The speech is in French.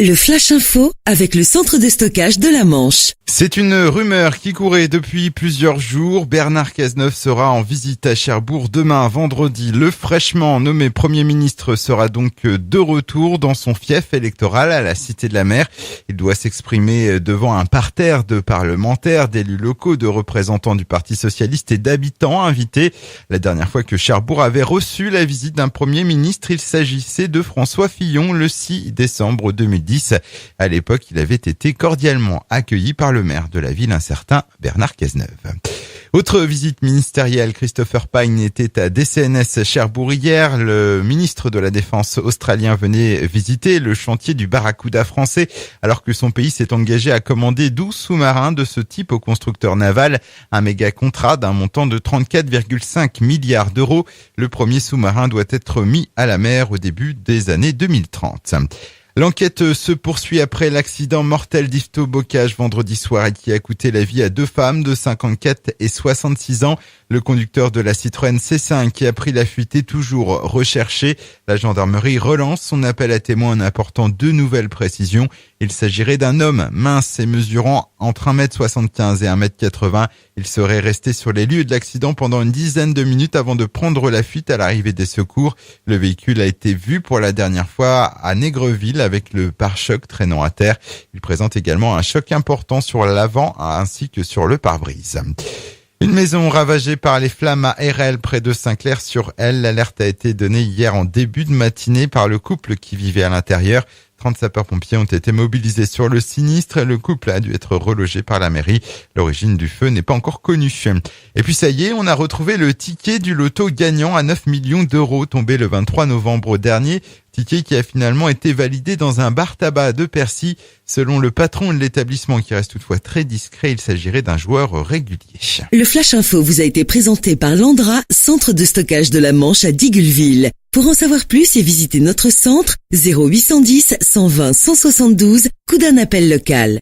Le Flash Info avec le centre de stockage de la Manche. C'est une rumeur qui courait depuis plusieurs jours. Bernard Cazeneuve sera en visite à Cherbourg demain, vendredi. Le fraîchement nommé Premier ministre sera donc de retour dans son fief électoral à la Cité de la Mer. Il doit s'exprimer devant un parterre de parlementaires, d'élus locaux, de représentants du Parti socialiste et d'habitants invités. La dernière fois que Cherbourg avait reçu la visite d'un Premier ministre, il s'agissait de François Fillon le 6 décembre 2010. À l'époque, il avait été cordialement accueilli par le maire de la ville, un certain Bernard Cazeneuve. Autre visite ministérielle, Christopher Pyne était à DCNS Cherbourg hier. Le ministre de la Défense australien venait visiter le chantier du Barracuda français alors que son pays s'est engagé à commander 12 sous-marins de ce type au constructeur naval. Un méga contrat d'un montant de 34,5 milliards d'euros. Le premier sous-marin doit être mis à la mer au début des années 2030. L'enquête se poursuit après l'accident mortel d'Yvetot Bocage vendredi soir et qui a coûté la vie à deux femmes de 54 et 66 ans. Le conducteur de la Citroën C5 qui a pris la fuite est toujours recherché. La gendarmerie relance son appel à témoins en apportant deux nouvelles précisions. Il s'agirait d'un homme mince et mesurant entre 1m75 et 1m80. Il serait resté sur les lieux de l'accident pendant une dizaine de minutes avant de prendre la fuite à l'arrivée des secours. Le véhicule a été vu pour la dernière fois à Négreville avec le pare-choc traînant à terre. Il présente également un choc important sur l'avant ainsi que sur le pare-brise. Une maison ravagée par les flammes à RL près de Saint-Clair-sur-Elle. L'alerte a été donnée hier en début de matinée par le couple qui vivait à l'intérieur. 30 sapeurs-pompiers ont été mobilisés sur le sinistre. Le couple a dû être relogé par la mairie. L'origine du feu n'est pas encore connue. Et puis ça y est, on a retrouvé le ticket du loto gagnant à 9 millions d'euros tombé le 23 novembre dernier. Ticket qui a finalement été validé dans un bar-tabac de Percy. Selon le patron de l'établissement qui reste toutefois très discret, il s'agirait d'un joueur régulier. Le Flash Info vous a été présenté par Landra, centre de stockage de la Manche à Digueulville. Pour en savoir plus et visiter notre centre, 0810 120 172, coup d'un appel local.